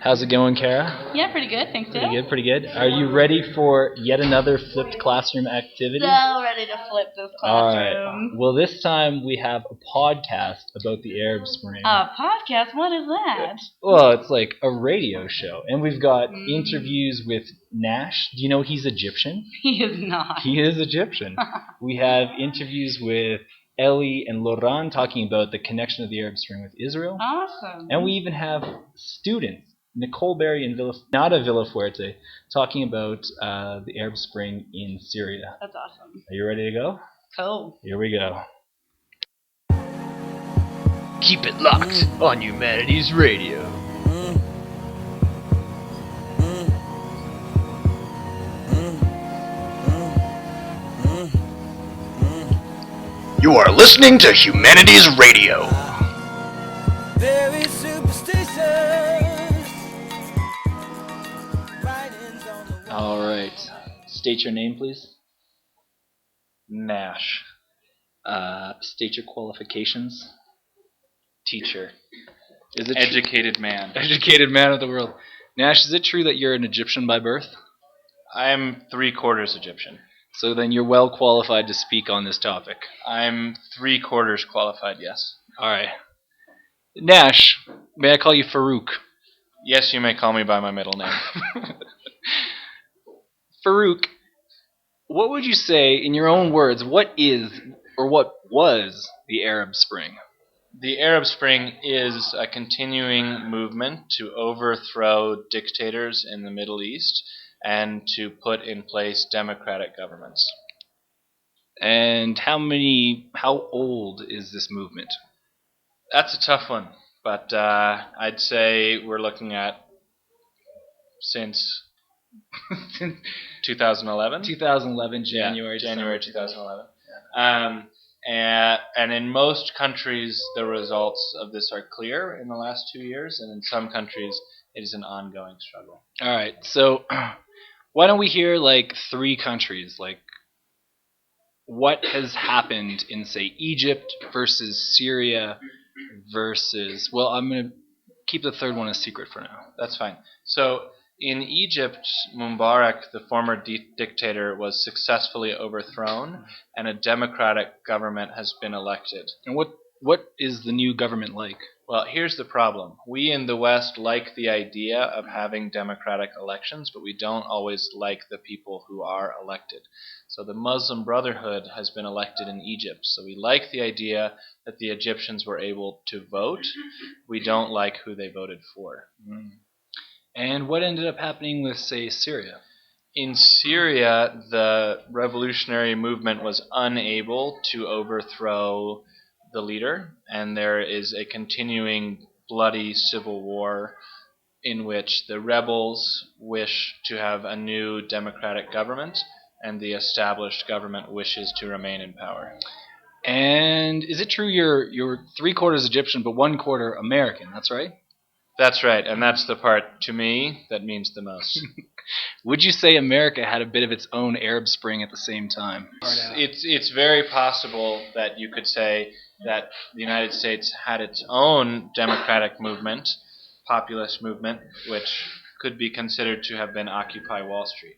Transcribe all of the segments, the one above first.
How's it going, Kara? Yeah, pretty good. Thanks, Dad. Pretty good. Are you ready for yet another flipped classroom activity? So ready to flip this classroom. All right. Well, this time we have a podcast about the Arab Spring. A podcast? What is that? Well, it's like a radio show. And we've got interviews with Nash. Do you know he's Egyptian? He is not. He is Egyptian. We have interviews with Ellie and Laurent talking about the connection of the Arab Spring with Israel. Awesome. And we even have students, Nicole Berry and Nada Villafuerte, talking about the Arab Spring in Syria. That's awesome. Are you ready to go? Cool. Here we go. Keep it locked on Humanities Radio. You are listening to Humanities Radio. Very superstitious. All right. State your name, please. Nash. State your qualifications. Teacher. Is it Educated man. Educated man of the world. Nash, is it true that you're an Egyptian by birth? I'm 3/4 Egyptian. So then you're well qualified to speak on this topic. I'm 3/4 qualified, yes. All right. Nash, may I call you Farouk? Yes, you may call me by my middle name. Farouk, what would you say, in your own words, what is or what was the Arab Spring? The Arab Spring is a continuing movement to overthrow dictators in the Middle East and to put in place democratic governments. And how old is this movement? That's a tough one, but I'd say we're looking at since 2011. 2011, January 2011. And in most countries, the results of this are clear in the last 2 years, and in some countries, it is an ongoing struggle. All right, so why don't we hear like 3 countries, like what has happened in, say, Egypt versus Syria versus, well, I'm going to keep the third one a secret for now. That's fine. So in Egypt, Mubarak, the former dictator, was successfully overthrown, and a democratic government has been elected. And what is the new government like? Well, here's the problem. We in the West like the idea of having democratic elections, but we don't always like the people who are elected. So the Muslim Brotherhood has been elected in Egypt. So we like the idea that the Egyptians were able to vote. We don't like who they voted for. And what ended up happening with, say, Syria? In Syria, the revolutionary movement was unable to overthrow the leader, and there is a continuing bloody civil war in which the rebels wish to have a new democratic government, and the established government wishes to remain in power. And is it true you're 3/4 Egyptian but 1/4 American? That's right? That's right, and that's the part, to me, that means the most. Would you say America had a bit of its own Arab Spring at the same time? It's very possible that you could say that the United States had its own democratic movement, populist movement, which could be considered to have been Occupy Wall Street.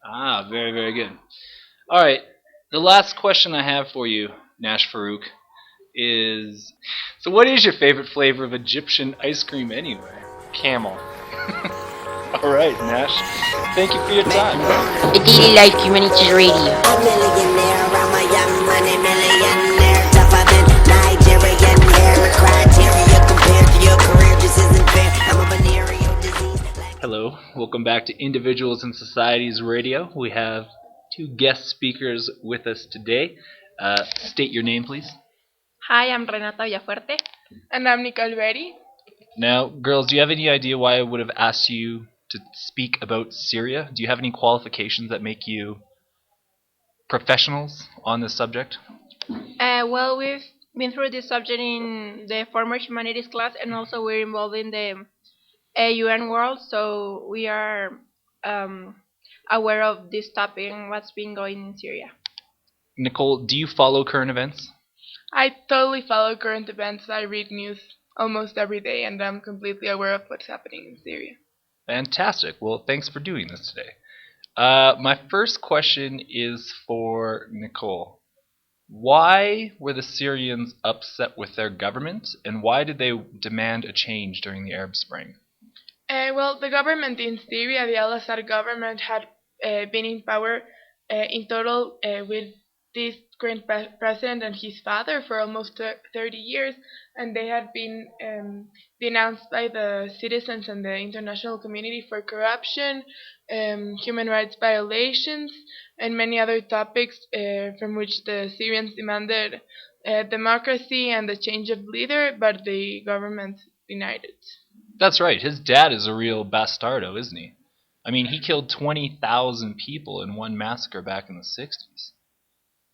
Ah, very, very good. All right, the last question I have for you, Nash Farouk, is, so what is your favorite flavor of Egyptian ice cream anyway? Camel. All right, Nash. Thank you for your time. The Daily Life Humanities Radio. A millionaire, I'm a young money millionaire. Tougher than Nigerian hair. Criteria compared to your career just isn't fair. I'm a venereal disease. Hello, welcome back to Individuals and Societies Radio. We have 2 guest speakers with us today. State your name, please. Hi, I'm Renata Villafuerte. And I'm Nicole Berry. Now, girls, do you have any idea why I would have asked you to speak about Syria? Do you have any qualifications that make you professionals on this subject? Well, we've been through this subject in the former humanities class, and also we're involved in the UN world, so we are aware of this topic and what's been going in Syria. Nicole, do you follow current events? I totally follow current events. I read news almost every day, and I'm completely aware of what's happening in Syria. Fantastic. Well, thanks for doing this today. My first question is for Nicole. Why were the Syrians upset with their government, and why did they demand a change during the Arab Spring? Well, the government in Syria, the Al-Assad government, had been in power in total with this current president and his father for almost 30 years, and they had been denounced by the citizens and the international community for corruption, human rights violations, and many other topics from which the Syrians demanded democracy and the change of leader, but the government denied it. That's right. His dad is a real bastardo, isn't he? I mean, he killed 20,000 people in one massacre back in the 60s.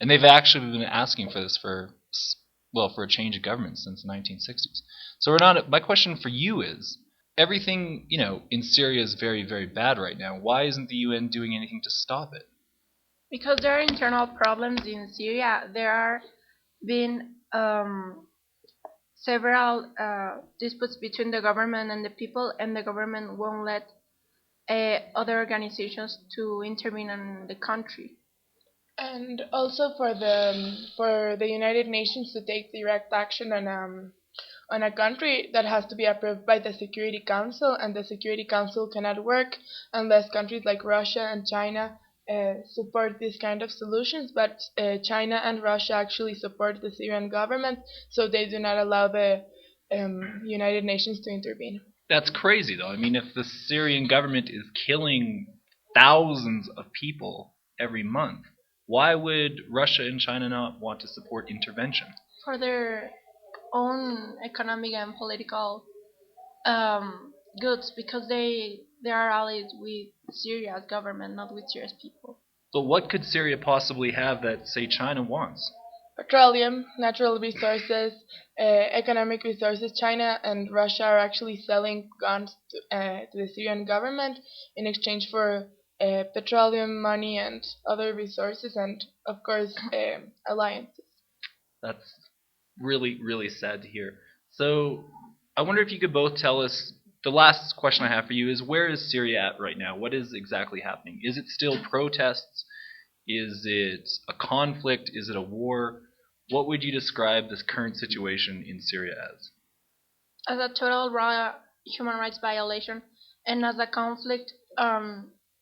And they've actually been asking for this for a change of government since the 1960s. So my question for you is, everything, in Syria is very, very bad right now. Why isn't the UN doing anything to stop it? Because there are internal problems in Syria. There are been several disputes between the government and the people, and the government won't let other organizations to intervene in the country. And also for the United Nations to take direct action on a country, that has to be approved by the Security Council, and the Security Council cannot work unless countries like Russia and China support this kind of solutions. But China and Russia actually support the Syrian government, so they do not allow the United Nations to intervene. That's crazy, though. I mean, if the Syrian government is killing thousands of people every month, why would Russia and China not want to support intervention? For their own economic and political goods, because they are allied with Syria's government, not with Syria's people. But what could Syria possibly have that, say, China wants? Petroleum, natural resources, economic resources. China and Russia are actually selling guns to the Syrian government in exchange for petroleum, money, and other resources, and of course alliances. That's really, really sad to hear. So I wonder if you could both tell us, the last question I have for you is, where is Syria at right now? What is exactly happening? Is it still protests? Is it a conflict? Is it a war? What would you describe this current situation in Syria as? As a total raw human rights violation, and as a conflict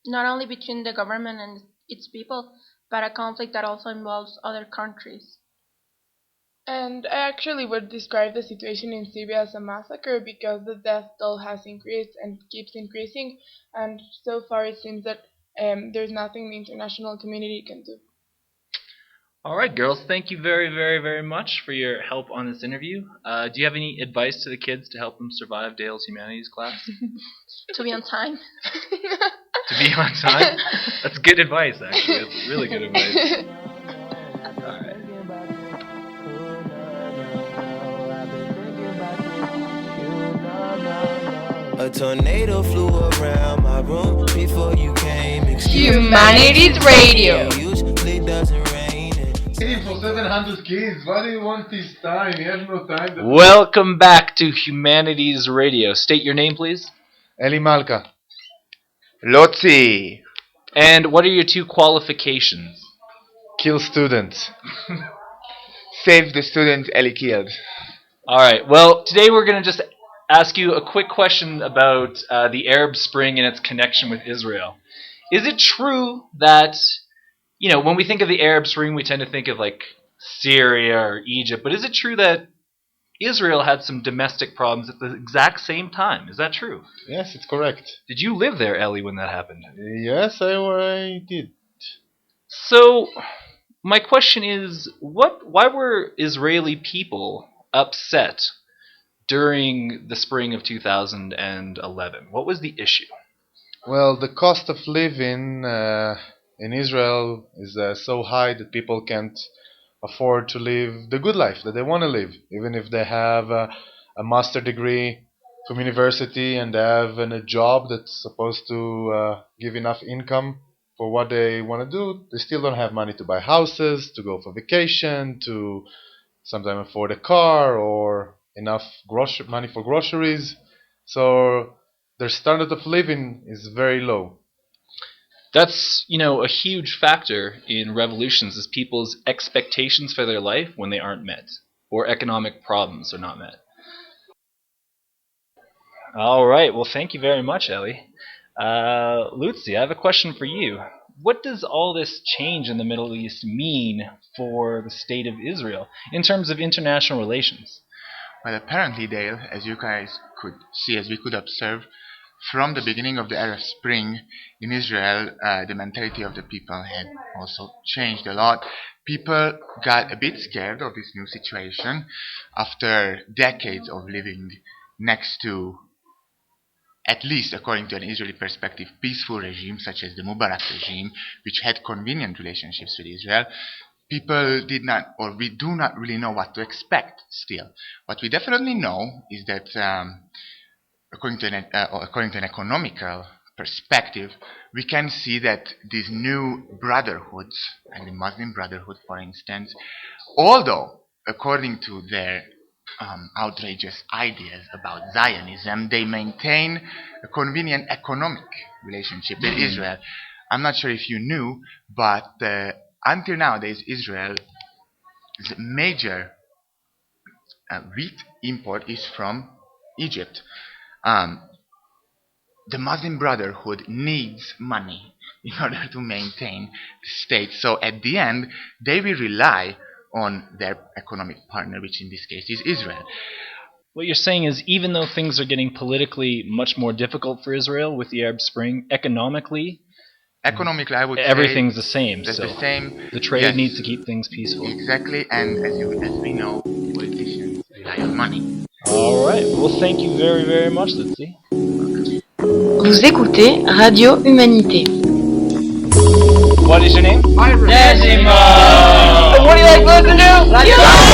not only between the government and its people, but a conflict that also involves other countries. And I actually would describe the situation in Syria as a massacre, because the death toll has increased and keeps increasing, and so far it seems that there's nothing the international community can do. All right, girls, thank you very, very, very much for your help on this interview. Do you have any advice to the kids to help them survive Dale's humanities class? To be on time. To be on time? That's good advice, actually. That's really good advice. All right. A tornado flew around my room before you came. Humanities Radio. Usually doesn't rain. For 700 kids, what do you want this time? You have no time. Welcome back to Humanities Radio. State your name, please. Eli Malka. Lotzi. And what are your two qualifications? Kill students. Save the students Eli killed. All right. Well, today we're going to just ask you a quick question about the Arab Spring and its connection with Israel. Is it true that, when we think of the Arab Spring, we tend to think of like Syria or Egypt, but is it true that Israel had some domestic problems at the exact same time? Is that true? Yes, it's correct. Did you live there, Ellie, when that happened? Yes, I did. So, my question is, why were Israeli people upset during the spring of 2011? What was the issue? Well, the cost of living in Israel is so high that people can't afford to live the good life that they want to live, even if they have a master degree from university and they have a job that's supposed to give enough income for what they want to do. They still don't have money to buy houses, to go for vacation, to sometimes afford a car or enough money for groceries. So their standard of living is very low. That's, a huge factor in revolutions is people's expectations for their life when they aren't met, or economic problems are not met. All right. Well, thank you very much, Ellie. Lutzi, I have a question for you. What does all this change in the Middle East mean for the state of Israel in terms of international relations? Well, apparently, Dale, as you guys could see, as we could observe, from the beginning of the Arab Spring in Israel, the mentality of the people had also changed a lot. People got a bit scared of this new situation after decades of living next to, at least according to an Israeli perspective, peaceful regime such as the Mubarak regime, which had convenient relationships with Israel. People did not, or we do not really know what to expect still. What we definitely know is that according to an economical perspective, we can see that these new brotherhoods, and the Muslim Brotherhood, for instance, although according to their outrageous ideas about Zionism, they maintain a convenient economic relationship with Israel. I'm not sure if you knew, but until nowadays, Israel's major wheat import is from Egypt. The Muslim Brotherhood needs money in order to maintain the state. So at the end, they will rely on their economic partner, which in this case is Israel. What you're saying is even though things are getting politically much more difficult for Israel with the Arab Spring, economically, I would everything's say the same. that's So the same. the trade Yes, needs to keep things peaceful. exactly, and as we know, politicians rely on money. All right. Well, thank you very, very much, Lutzi. Vous écoutez Radio Humanité. What is your name? Decima! What do you like to listen to?